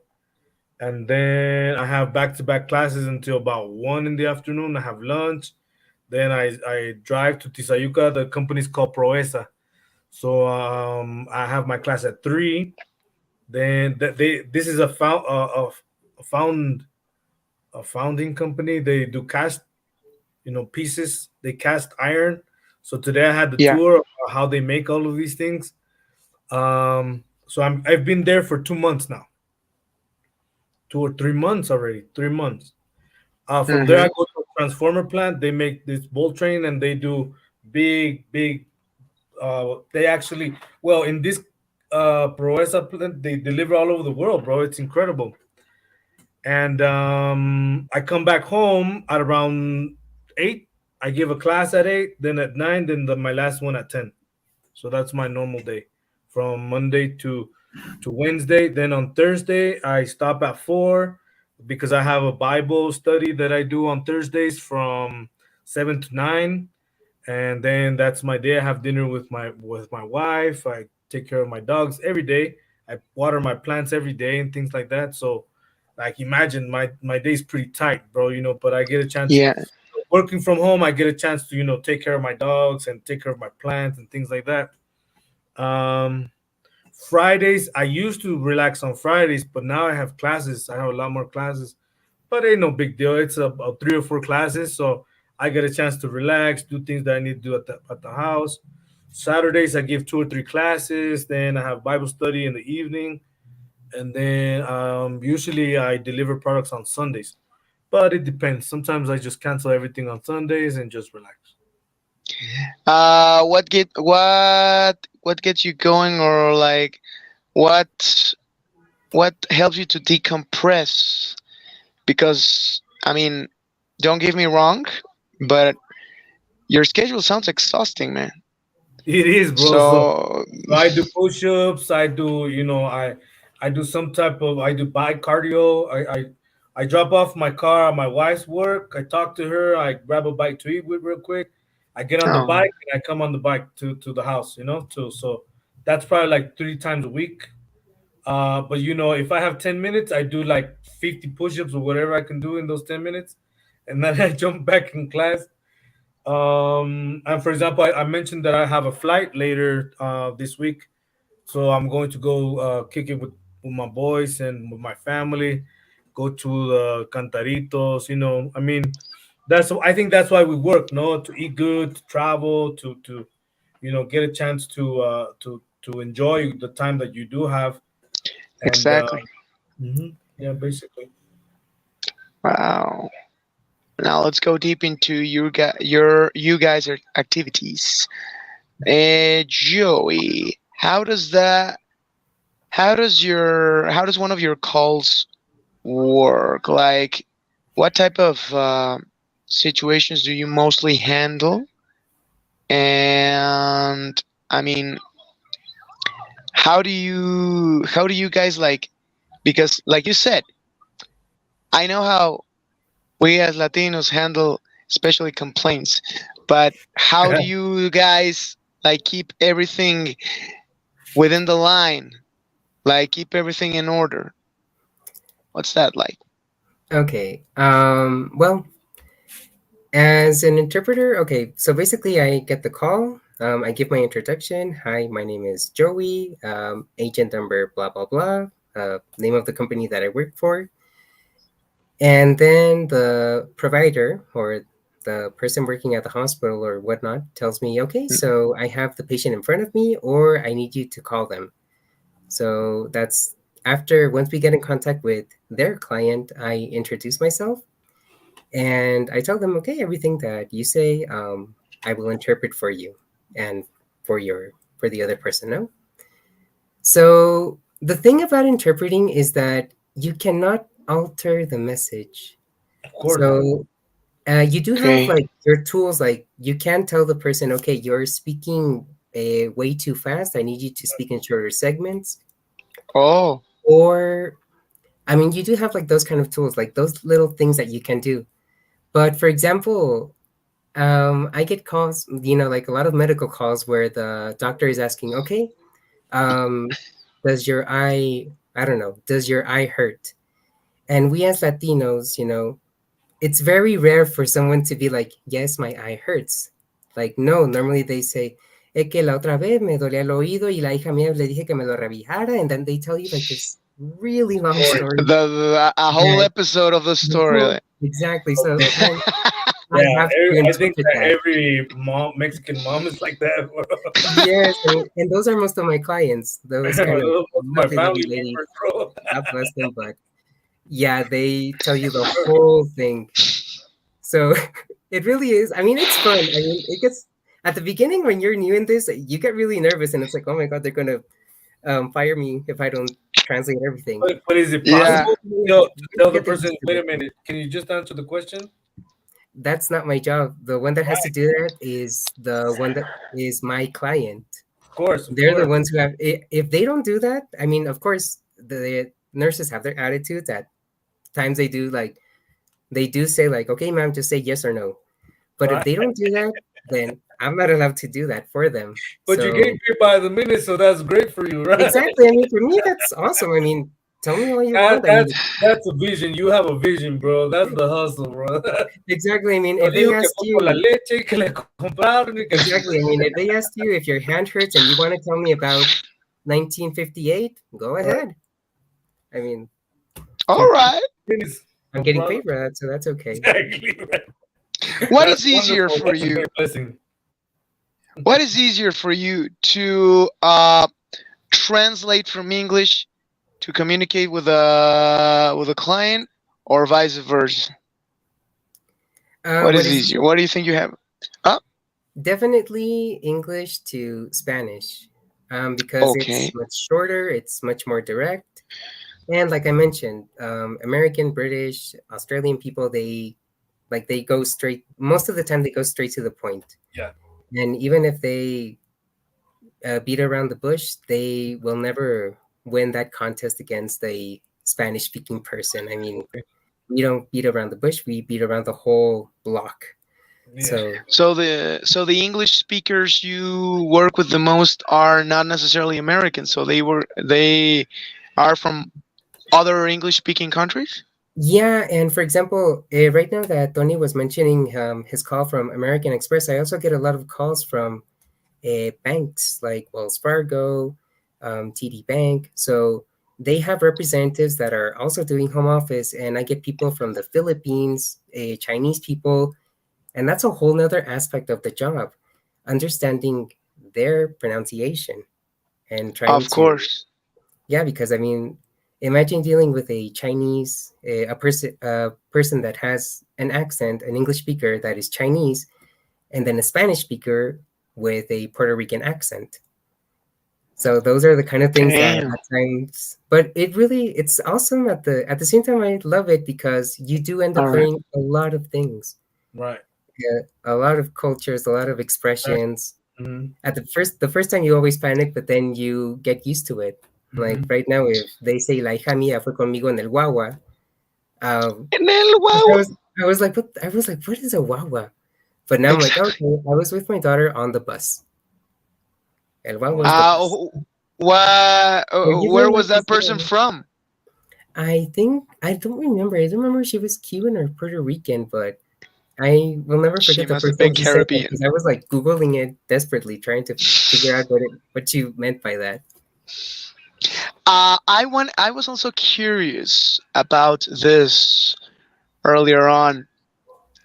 Speaker 3: and then I have back-to-back classes until about 1 in the afternoon. I have lunch. Then I drive to Tisayuca. The company's called Proesa. So I have my class at 3. Then this is a found a founding company. They do cast, pieces. They cast iron. So today I had the
Speaker 1: Yeah.
Speaker 3: tour of how they make all of these things. So I've been there for 2 months now, 2 or 3 months already, 3 months. From there, I
Speaker 1: Mm-hmm.
Speaker 3: go to a transformer plant. They make this bolt train, and they do big, big. They actually, well, in this Proeza plant. They deliver all over the world, bro. It's incredible. And I come back home at around 8. I give a class at 8, then at 9, then my last one at 10. So that's my normal day from Monday to Wednesday. Then on Thursday, I stop at 4 because I have a Bible study that I do on Thursdays from 7 to 9. And then that's my day. I have dinner with my wife. I take care of my dogs every day. I water my plants every day and things like that. So, like, imagine my day's pretty tight, bro. But I get a chance
Speaker 1: Yeah.
Speaker 3: working from home. I get a chance to take care of my dogs and take care of my plants and things like that. Um, Fridays, I used to relax on Fridays, but now I have classes. I have a lot more classes, but ain't no big deal. It's a 3 or 4 classes, so I get a chance to relax, do things that I need to do at the house. Saturdays, I give 2 or 3 classes. Then I have Bible study in the evening, and then usually I deliver products on Sundays. But it depends. Sometimes I just cancel everything on Sundays and just relax. Mhm.
Speaker 1: What gets you going, or like what what helps you to decompress? Because I mean, don't get me wrong, but your schedule sounds exhausting, man.
Speaker 3: It is, bro. So
Speaker 1: So
Speaker 3: So I do push-ups. I do, I do some type of, I do bike cardio. I drop off my car at my wife's work. I talk to her. I grab a bite to eat with real quick. I get on the
Speaker 1: oh,
Speaker 3: bike and I come on the bike to the house. So that's probably like 3 times a week. But if I have 10 minutes, I do like 50 push-ups or whatever I can do in those 10 minutes, and then I jump back in class. And for example, I mentioned that I have a flight later this week, so I'm going to go kick it with my boys and with my family. Go to the cantaritos. I mean, I think that's why we work. No, to eat good, to travel, to get a chance to enjoy the time that you do have. And
Speaker 1: exactly.
Speaker 3: yeah, basically.
Speaker 1: Wow. Now let's go deep into you guys' activities. Joey, how does one of your calls work? Like, what type of situations do you mostly handle? And I mean, how do you guys like? Because, like you said, I know how we as Latinos handle, especially complaints. But how do you guys like keep everything within the line? Like keep everything in order? What's that like?
Speaker 2: Okay. Well, as an interpreter, okay, so basically I get the call. I give my introduction. Hi, my name is Joey, agent number blah, blah, blah, name of the company that I work for. And then the provider or the person working at the hospital or whatnot tells me, okay, so I have the patient in front of me, or I need you to call them. So that's after, once we get in contact with their client, I introduce myself and I tell them, okay, everything that you say, I will interpret for you and for the other person. No. So the thing about interpreting is that you cannot alter the message.
Speaker 3: Of course not.
Speaker 2: So you do have
Speaker 1: Okay.
Speaker 2: like your tools, like you can tell the person, okay, you're speaking way too fast. I need you to speak in shorter segments.
Speaker 1: Oh,
Speaker 2: Or, I mean, you do have like those kind of tools, like those little things that you can do. But for example, I get calls, like a lot of medical calls where the doctor is asking, okay, um, does your eye, I don't know, does your eye hurt? And we as Latinos, it's very rare for someone to be like, yes, my eye hurts. Like, no, normally they say, es que la otra vez me dolía el oído y la hija mía le dije que me lo revisara. And then they tell you like this really long
Speaker 3: Story.
Speaker 2: story.
Speaker 1: a whole
Speaker 2: That
Speaker 1: episode of the story.
Speaker 2: exactly. So then I
Speaker 3: Yeah,
Speaker 2: have to
Speaker 3: I think
Speaker 2: interpret
Speaker 3: that
Speaker 2: that.
Speaker 3: every Mexican mom is like that.
Speaker 2: Yes, and those are most of my clients. Those kind of
Speaker 3: Most of my
Speaker 2: lovely, lovely
Speaker 3: family
Speaker 2: ladies.
Speaker 3: members, bro.
Speaker 2: God bless them, but yeah, they tell you the whole thing. So it really is. I mean, it's fun. I mean, it gets at the beginning when you're new in this, you get really nervous, and it's like, oh my god, they're gonna fire me if I don't translate everything.
Speaker 3: But is it
Speaker 1: Yeah.
Speaker 3: possible to tell the
Speaker 2: Get
Speaker 3: person,
Speaker 2: used to
Speaker 3: wait
Speaker 2: it.
Speaker 3: a minute, can you just answer the question?
Speaker 2: That's not my job. The one that has to do that is the one that is my client.
Speaker 3: Of course, of
Speaker 2: They're the
Speaker 3: course.
Speaker 2: ones who have. If they don't do that, I mean, of course, the nurses have their attitudes. At times, they do say like, "Okay, ma'am, just say yes or no." But if
Speaker 3: Right.
Speaker 2: they don't do that, then I'm not allowed to do that for them.
Speaker 3: But you
Speaker 2: So
Speaker 3: get paid by the minute, so that's great for you, right?
Speaker 2: exactly. I mean, for me, that's awesome. I mean, tell me all you want. I mean,
Speaker 3: That's a vision. You have a vision, bro. That's the hustle, bro.
Speaker 2: exactly. I mean,
Speaker 3: No
Speaker 2: if they
Speaker 3: dijo que
Speaker 2: ask
Speaker 3: fue por la
Speaker 2: you,
Speaker 3: leche que le compraron y que
Speaker 2: exactly. I mean, if they asked you if your hand hurts and you want to tell me about 1958, go ahead. I mean,
Speaker 1: All right.
Speaker 2: I'm
Speaker 3: no
Speaker 2: getting
Speaker 3: problem.
Speaker 2: paid for that, so that's okay.
Speaker 3: Exactly right.
Speaker 1: What
Speaker 3: That's
Speaker 1: is easier
Speaker 3: wonderful.
Speaker 1: for
Speaker 3: That's a
Speaker 1: you?
Speaker 3: great blessing.
Speaker 1: What is easier for you to translate from English to communicate with a client, or vice versa? What
Speaker 2: What
Speaker 1: is
Speaker 2: is
Speaker 1: easier? What do you think you have?
Speaker 2: definitely English to Spanish, because it's
Speaker 1: Okay.
Speaker 2: much shorter, it's much more direct, and like I mentioned, American, British, Australian people, they go straight. Most of the time, they go straight to the point.
Speaker 3: Yeah.
Speaker 2: And even if they beat around the bush, they will never win that contest against a Spanish speaking person. I mean, we don't beat around the bush, we beat around the whole block.
Speaker 3: Yeah.
Speaker 2: So
Speaker 1: So the English speakers you work with the most are not necessarily Americans. So they are from other English speaking countries.
Speaker 2: yeah, and for example, right now that Tony was mentioning his call from American Express, I also get a lot of calls from banks like Wells Fargo, TD Bank. So they have representatives that are also doing home office, and I get people from the Philippines, Chinese people, and that's a whole nother aspect of the job, understanding their pronunciation and trying
Speaker 1: Of
Speaker 2: to,
Speaker 1: course.
Speaker 2: yeah, because I mean, imagine dealing with a Chinese, a person that has an accent, an English speaker that is Chinese, and then a Spanish speaker with a Puerto Rican accent. So those are the kind of things that
Speaker 1: Damn.
Speaker 2: at times, but it's awesome at the same time. I love it because you do end
Speaker 1: All
Speaker 2: up
Speaker 1: right.
Speaker 2: learning a lot of things,
Speaker 3: Right.
Speaker 2: a lot of cultures, a lot of expressions.
Speaker 3: Mhm.
Speaker 2: At the first time you always panic, but then you get used to it. Like
Speaker 3: Mhm.
Speaker 2: right now, if they say la hija mía fue conmigo en el guagua,
Speaker 1: En el
Speaker 2: I
Speaker 1: wow.
Speaker 2: was what is a guagua? But now I'm like,
Speaker 1: Exactly.
Speaker 2: okay, I was with my daughter on the bus. El guagua is the
Speaker 3: Wow.
Speaker 2: bus.
Speaker 1: What?
Speaker 2: So you
Speaker 1: Where
Speaker 2: learn
Speaker 1: was
Speaker 2: like
Speaker 1: that
Speaker 2: this
Speaker 1: person
Speaker 2: little.
Speaker 1: from?
Speaker 2: I think I don't remember. I don't remember if she was Cuban or Puerto Rican, but I will never
Speaker 1: She
Speaker 2: forget the
Speaker 1: must have
Speaker 2: first
Speaker 1: been
Speaker 2: time she said that
Speaker 1: Caribbean.
Speaker 2: because I was like googling it desperately, trying to figure out what you meant by that.
Speaker 1: I was also curious about this earlier on.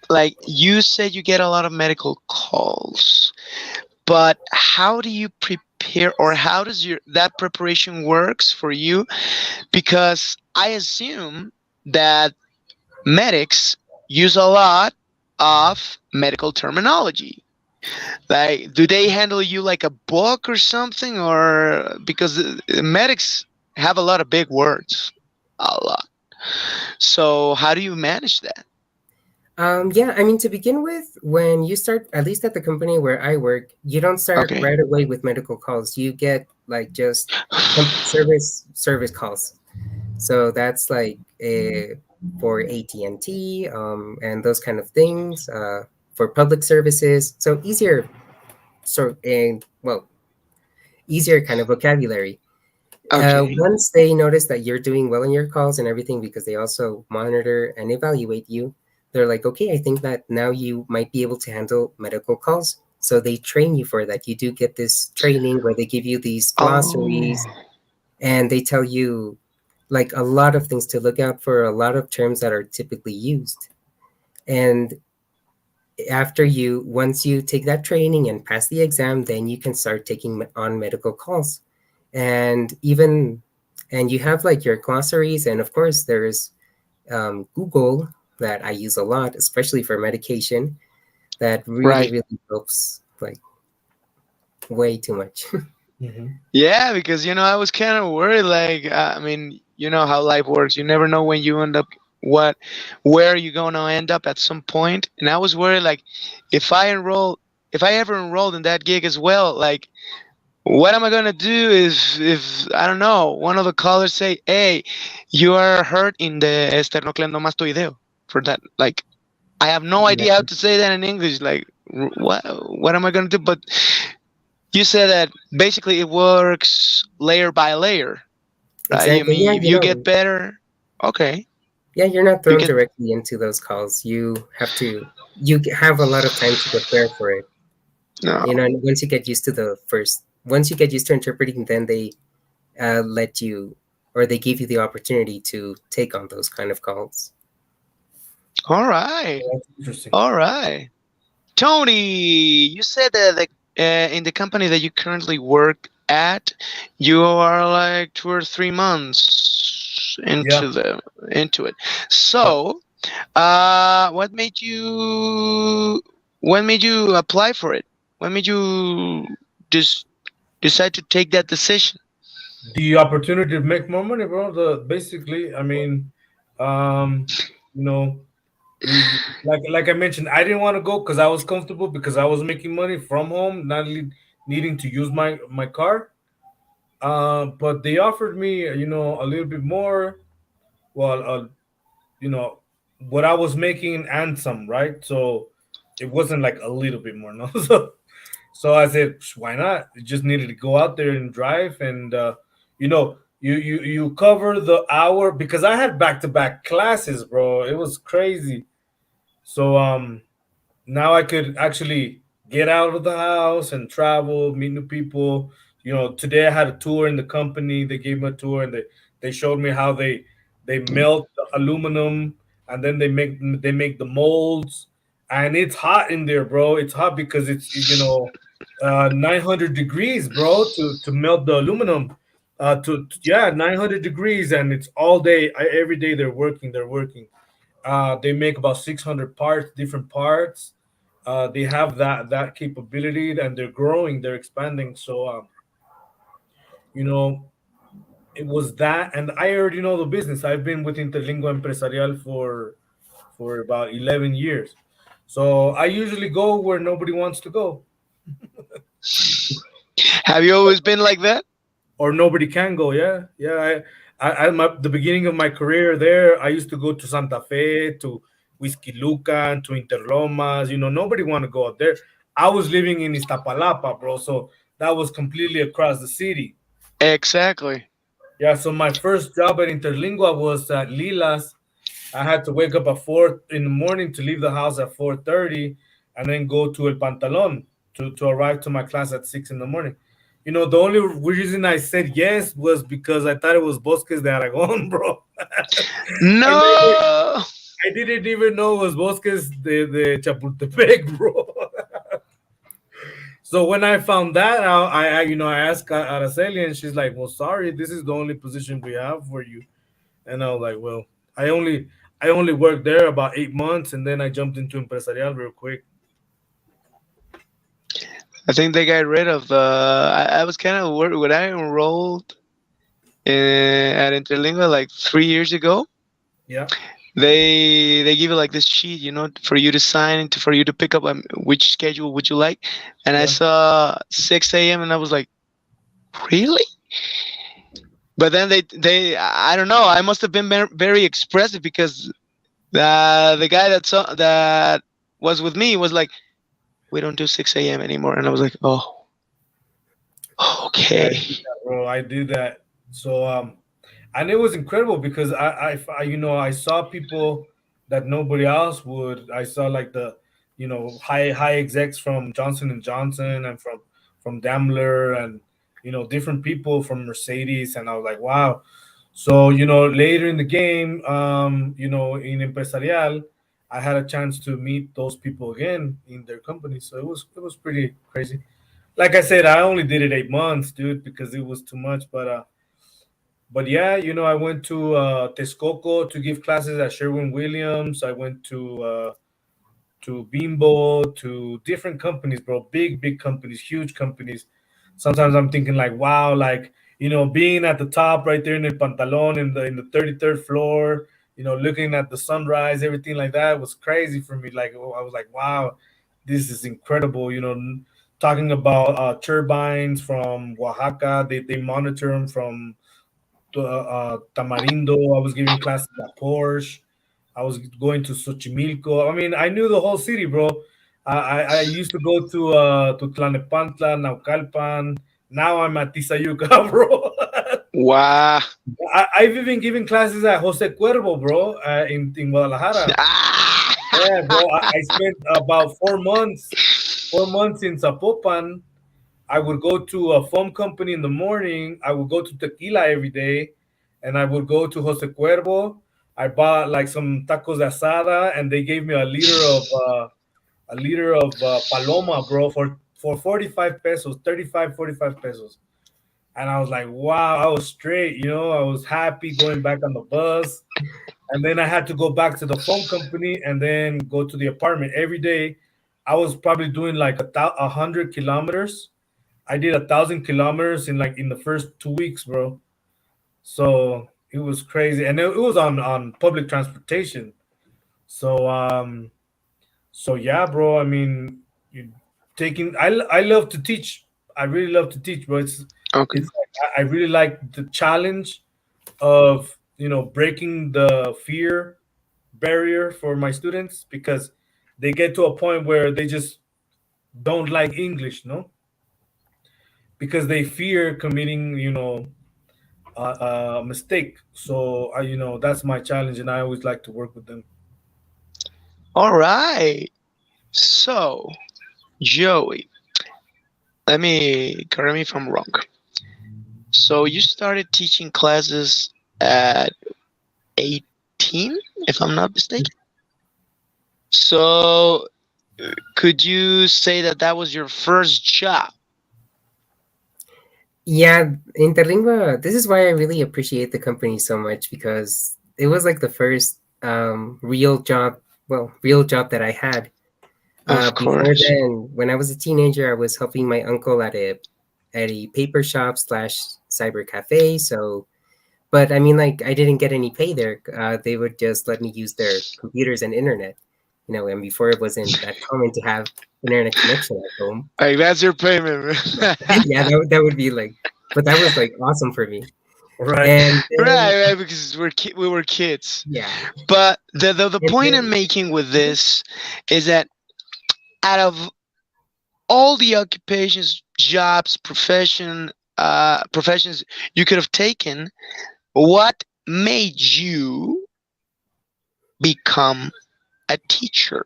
Speaker 1: Like you said, you get a lot of medical calls, but how do you prepare, or how does your that preparation works for you? Because I assume that medics use a lot of medical terminology. Like, do they handle you like a book or something, or because medics have a lot of big words, a lot. So how do you manage that?
Speaker 2: Yeah, I mean, to begin with, when you start, at least at the company where I work, you don't start
Speaker 1: Okay.
Speaker 2: right away with medical calls. You get like just service calls. So that's like for AT&T, and those kind of things, for public services. So easier, and well, easier kind of vocabulary.
Speaker 1: Okay.
Speaker 2: Once they notice that you're doing well in your calls and everything, because they also monitor and evaluate you, they're like, okay, I think that now you might be able to handle medical calls. So they train you for that. You do get this training where they give you these
Speaker 1: Oh.
Speaker 2: glossaries, and they tell you like a lot of things to look out for, a lot of terms that are typically used. And once you take that training and pass the exam, then you can start taking on medical calls. And you have like your glossaries, and of course there's Google that I use a lot, especially for medication, that really
Speaker 1: Right.
Speaker 2: really helps like way too much.
Speaker 3: Hmm.
Speaker 1: Yeah, because I was kind of worried. Like, I mean, you know how life works. You never know when you end up what, where you gonna end up at some point. And I was worried, like, if I enroll, if I ever enrolled in that gig as well, like, what am I gonna do if I don't know, one of the callers say, "Hey, you are hurt in the esternocleidomastoideo," for that. Like, I have no idea how
Speaker 2: Yeah,
Speaker 1: to say that in English. Like, what am I gonna do? But you said that basically it works layer by layer, right? I
Speaker 2: exactly. Yeah,
Speaker 1: mean, if you get better, okay,
Speaker 2: yeah, you're not
Speaker 1: you
Speaker 2: thrown
Speaker 1: can.
Speaker 2: directly into those calls. You have a lot of time to prepare for it.
Speaker 1: No,
Speaker 2: And once you get used to once you get used to interpreting, then they let you, or they give you the opportunity to take on those kind of calls.
Speaker 1: all right,
Speaker 3: That's interesting.
Speaker 1: all right. Tony, you said that in the company that you currently work at, you are like 2 or 3 months
Speaker 3: Yeah.
Speaker 1: into it.
Speaker 3: Yeah.
Speaker 1: So, what made you apply for it? What made you just decide to take that decision?
Speaker 3: The opportunity to make more money, bro. The basically, I mean, um, you know, like I mentioned, I didn't want to go because I was comfortable because I was making money from home, not needing to use my car. But they offered me, a little bit more. Well, what I was making and some, right? So it wasn't like a little bit more, no. So I said, why not? I just needed to go out there and drive, and you cover the hour because I had back to back classes, bro. It was crazy. So now I could actually get out of the house and travel, meet new people. Today I had a tour in the company. They gave me a tour and they showed me how they melt the aluminum and then they make the molds. And it's hot in there, bro. It's hot because it's 900 degrees, bro, to melt the aluminum. Yeah, 900 degrees, and it's all day. Every day they're working. They're working. They make about 600 parts, different parts. They have that capability, and they're growing, they're expanding. So, you know, it was that, and I already know the business. I've been with Interlingua Empresarial for about 11 years. So I usually go where nobody wants to go,
Speaker 1: Have you always been like that?
Speaker 3: or nobody can go. Yeah, yeah. The beginning of my career there, I used to go to Santa Fe, to Whiskey Lucan, to Interlomas. Nobody want to go out there. I was living in Iztapalapa, bro, so that was completely across the city.
Speaker 1: Exactly.
Speaker 3: Yeah, so my first job at Interlingua was at Lilas. I had to wake up at 4 in the morning to leave the house at 4:30, and then go to El Pantalon to arrive to my class at 6 in the morning. The only reason I said yes was because I thought it was Bosques de Aragon, bro. I never,
Speaker 1: No.
Speaker 3: I didn't even know it was Bosques de Chapultepec, bro. So when I found that out, I asked Araceli, and she's like, "Well, sorry, this is the only position we have for you." And I was like, "Well, I only I only worked there about 8 months, and then I jumped into empresarial real quick."
Speaker 1: I think they got rid of the. I was kind of worried when I enrolled at Interlingua like 3 years ago.
Speaker 3: Yeah,
Speaker 1: They give you like this sheet, for you to sign for you to pick up which schedule would you like. And I
Speaker 3: yeah.
Speaker 1: saw 6 a.m. and I was like, really? But then they I don't know. I must have been very expressive because the guy that was with me was like, we don't do 6 a.m. anymore, and I was like, oh,
Speaker 3: Yeah, I
Speaker 1: okay.
Speaker 3: did that, bro. I did that. So and it was incredible because I saw people that nobody else would. I saw like the high execs from Johnson & Johnson, and from Daimler, and different people from Mercedes, and I was like, wow. So later in the game, in Empresarial, I had a chance to meet those people again in their company. So it was pretty crazy. Like I said, I only did it 8 months, dude, because it was too much. But yeah, I went to Texcoco to give classes at Sherwin Williams. I went to Bimbo, to different companies, bro. Big companies, huge companies. Sometimes I'm thinking like, wow, like being at the top right there in the pantalon in the 33rd floor, looking at the sunrise, everything like that was crazy for me. Like I was like, wow, this is incredible. Talking about turbines from Oaxaca, they monitor them from Tamarindo. I was giving classes at Porsche. I was going to Xochimilco. I mean, I knew the whole city, bro. I used to go to Tlanepantla, Naucalpan. Now I'm at Tizayuca, bro.
Speaker 1: Wow.
Speaker 3: I've even given classes at Jose Cuervo, bro, in Guadalajara.
Speaker 1: Ah!
Speaker 3: Yeah, bro. I spent about 4 months, 4 months in Zapopan. I would go to a foam company in the morning. I would go to Tequila every day, and I would go to Jose Cuervo. I bought like some tacos de asada, and they gave me a liter of Paloma, bro, for 45 pesos, 35, 45 pesos. And I was like, wow, I was straight, I was happy going back on the bus. And then I had to go back to the phone company and then go to the apartment every day. I was probably doing like 100 kilometers. I did 1,000 kilometers in the first 2 weeks, bro. So it was crazy, and it was on public transportation. So yeah, bro. I mean, you taking. I love to teach. I really love to teach, bro.
Speaker 1: Okay.
Speaker 3: It's like I really like the challenge of breaking the fear barrier for my students, because they get to a point where they just don't like English, no, because they fear committing a mistake. So that's my challenge, and I always like to work with them.
Speaker 1: All right. So, Joey, let me correct me if I'm wrong. So you started teaching classes at 18, if I'm not mistaken. So could you say that that was your first job?
Speaker 2: Yeah, Interlingua, this is why I really appreciate the company so much, because it was like the first real job that I had.
Speaker 1: Of
Speaker 2: Before
Speaker 1: course.
Speaker 2: then, when I was a teenager, I was helping my uncle at a paper shop slash cyber cafe. So, but I mean, like, I didn't get any pay there. They would just let me use their computers and internet, and before it wasn't that common to have internet connection at home.
Speaker 1: Like that's your payment.
Speaker 2: Yeah, that would be like, but that was like awesome for me.
Speaker 3: Right.
Speaker 2: And then,
Speaker 1: Right, because we were kids.
Speaker 2: yeah,
Speaker 1: But the
Speaker 2: and
Speaker 1: point I'm
Speaker 2: then,
Speaker 1: making with this is that out of all the occupations, jobs, professions you could have taken, what made you become a teacher?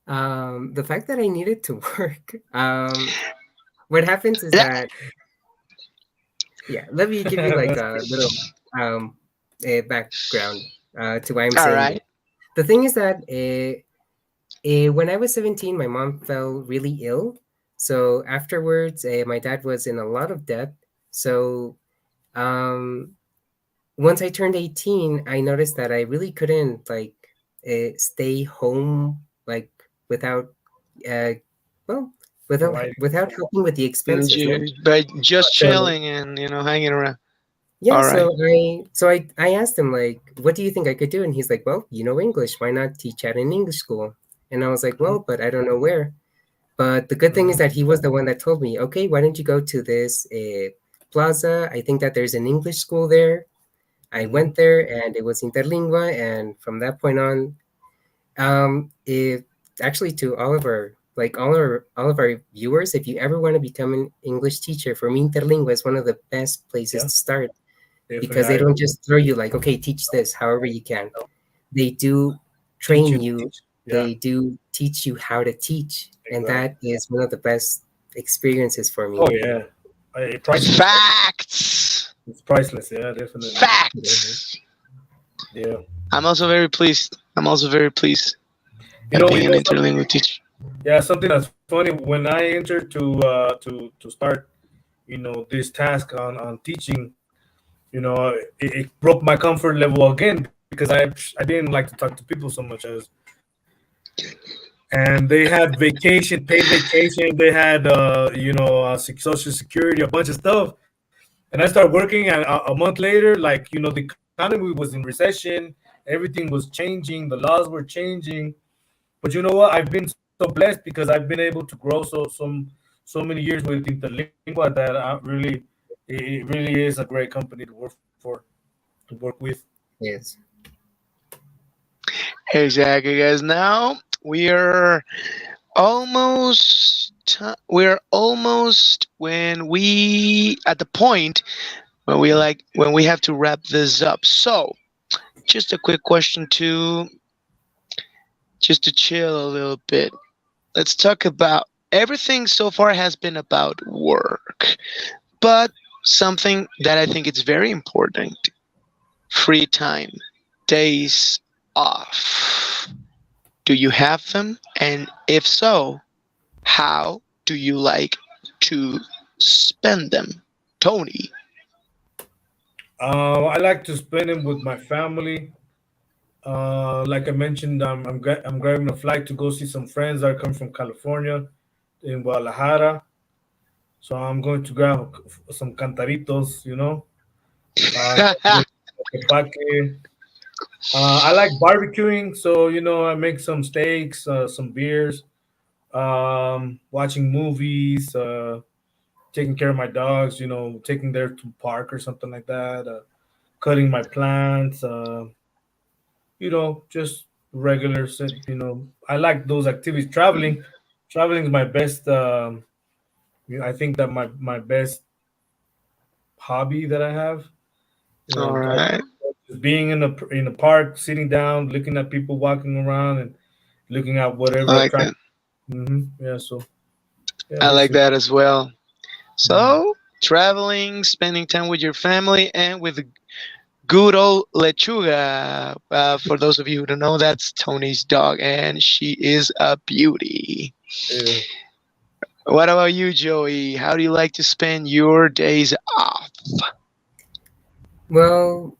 Speaker 2: the fact that I needed to work. What happens is
Speaker 1: That-
Speaker 2: that, yeah, let me give you like a little um background to why I'm
Speaker 1: all
Speaker 2: saying
Speaker 1: right.
Speaker 2: this. The thing is that when I was 17, my mom fell really ill. So afterwards, my dad was in a lot of debt. So um, once I turned 18, I noticed that I really couldn't like stay home like without uh, well
Speaker 3: Providing.
Speaker 2: without helping with the expenses. No.
Speaker 1: But just
Speaker 3: Chilling.
Speaker 1: chilling and hanging around.
Speaker 2: Yeah,
Speaker 1: All right.
Speaker 2: so I asked him like, what do you think I could do? And he's like, well, you know English, why not teach at an English school? And I was like, well, but I don't know where. But the good thing is that he was the one that told me, okay, why don't you go to this plaza? I think that there's an English school there. I went there and it was Interlingua, and from that point on, it actually to all of our viewers, if you ever want to become an English teacher, for me, Interlingua is one of the best places
Speaker 3: Yeah.
Speaker 2: to start,
Speaker 3: Definitely,
Speaker 2: because they don't just throw you like, okay, teach this however you can. They do
Speaker 3: teach
Speaker 2: train you.
Speaker 3: teach. Yeah.
Speaker 2: They do teach you how to teach, and that is one of the best experiences for me.
Speaker 3: Oh yeah. Priceless.
Speaker 1: Facts.
Speaker 3: It's priceless. Yeah, definitely.
Speaker 1: Facts.
Speaker 3: Yeah.
Speaker 1: I'm also very pleased.
Speaker 3: You know,
Speaker 1: Being
Speaker 3: you
Speaker 1: an
Speaker 3: know
Speaker 1: interlingual teacher.
Speaker 3: Yeah, something that's funny when I entered to start, this task on teaching, it broke my comfort level again, because I didn't like to talk to people so much, as and they had vacation, paid vacation. They had, social security, a bunch of stuff. And I started working, and a month later, like, the economy was in recession, everything was changing, the laws were changing. But you know what? I've been so blessed because I've been able to grow so many years with Interlingua that it really is a great company to work for, to work with.
Speaker 2: Yes.
Speaker 1: Exactly, guys. Now we're almost when we at the point when we have to wrap this up. So, just a quick question to just to chill a little bit. Let's talk about everything so far has been about work, but something that I think is very important: free time, days off. Do you have them? And if so, how do you like to spend them? Tony.
Speaker 3: I like to spend them with my family. Like I mentioned, I'm grabbing a flight to go see some friends that come from California in Guadalajara. So I'm going to grab some cantaritos, uh, tepaque. I like barbecuing, so I make some steaks, some beers, watching movies, taking care of my dogs, taking them to park or something like that, cutting my plants, just regular set. I like those activities. Traveling is my best. I think that my best hobby that I have.
Speaker 1: All right.
Speaker 3: Just being in the park, sitting down, looking at people walking around, and looking at
Speaker 1: I
Speaker 3: whatever
Speaker 1: like
Speaker 3: attract.
Speaker 1: that.
Speaker 3: Yeah. So yeah,
Speaker 1: I like
Speaker 3: basically.
Speaker 1: that as well.
Speaker 3: Mhm.
Speaker 1: So, traveling, spending time with your family, and with good old Lechuga. For those of you who don't know, that's Tony's dog, and she is a beauty.
Speaker 3: Yeah.
Speaker 1: What about you, Joey? How do you like to spend your days off?
Speaker 2: Well,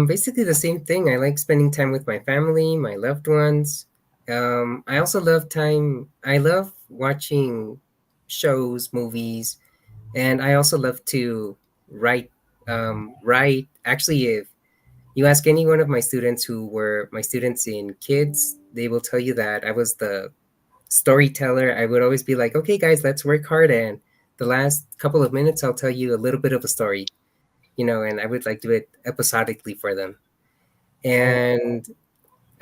Speaker 2: basically the same thing. I like spending time with my family, my loved ones. I also love time. I love watching shows, movies, and I also love to write. Write. Actually, if you ask any one of my students who were my students in kids, they will tell you that I was the storyteller. I would always be like, "Okay, guys, let's work hard," and the last couple of minutes, I'll tell you a little bit of a story, and I would like do it episodically for them.
Speaker 3: Oh,
Speaker 2: And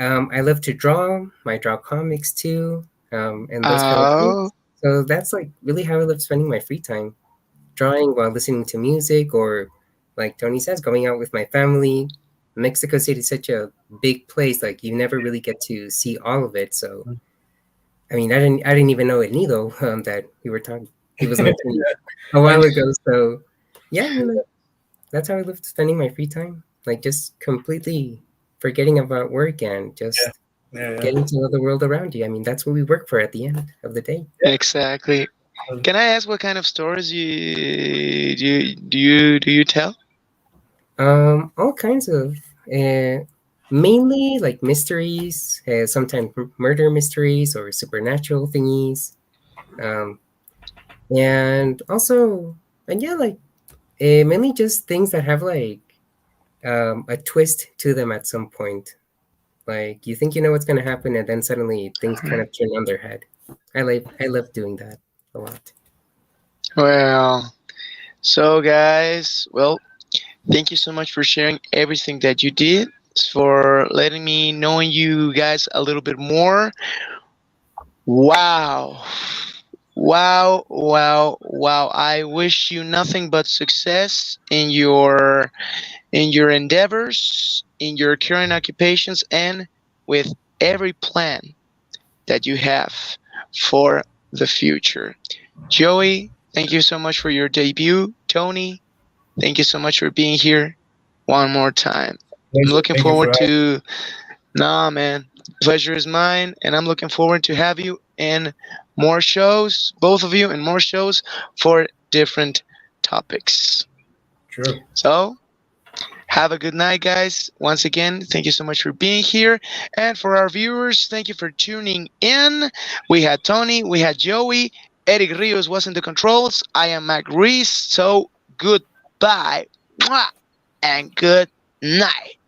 Speaker 2: I love to draw. I draw comics too, and those kind of things.
Speaker 1: Oh,
Speaker 2: So that's like really how I love spending my free time, drawing while listening to music, or like Tony says, going out with my family. Mexico City is such a big place; like you never really get to see all of it. So I mean, I didn't even know El Nido that we were talking. He was mentioning
Speaker 3: yeah.
Speaker 2: a
Speaker 3: I
Speaker 2: while
Speaker 3: know.
Speaker 2: ago. So yeah, that's how I love spending my free time. Like just completely forgetting about work and
Speaker 3: Yeah.
Speaker 2: just
Speaker 3: Yeah. Yeah.
Speaker 2: getting to know the world around you. I mean, that's what we work for at the end of the day.
Speaker 1: exactly. Can I ask what kind of stories you tell?
Speaker 2: All kinds of, mainly like mysteries, sometimes murder mysteries or supernatural thingies, um, and also, and yeah, like mainly just things that have like a twist to them at some point. Like you think you know what's gonna happen, and then suddenly things kind of turn on their head. I love doing that a lot.
Speaker 1: Well, so guys, well, thank you so much for sharing everything that you did, for letting me knowing you guys a little bit more. Wow. Wow, wow, wow. I wish you nothing but success in your endeavors, in your current occupations, and with every plan that you have for the future. Joey, thank you so much for your debut. Tony, thank you so much for being here one more time. I'm
Speaker 3: Pleasure.
Speaker 1: looking
Speaker 3: Thank you for
Speaker 1: forward
Speaker 3: having.
Speaker 1: to Nah, man. Pleasure is mine, and I'm looking forward to have you in more shows, both of you, in more shows for different topics.
Speaker 3: Sure.
Speaker 1: So, Have a good night, guys. Once again, thank you so much for being here. And for our viewers, thank you for tuning in. We had Tony, we had Joey, Eric Rios was in the controls. I am Mac Reese. So goodbye. Mwah, and good night.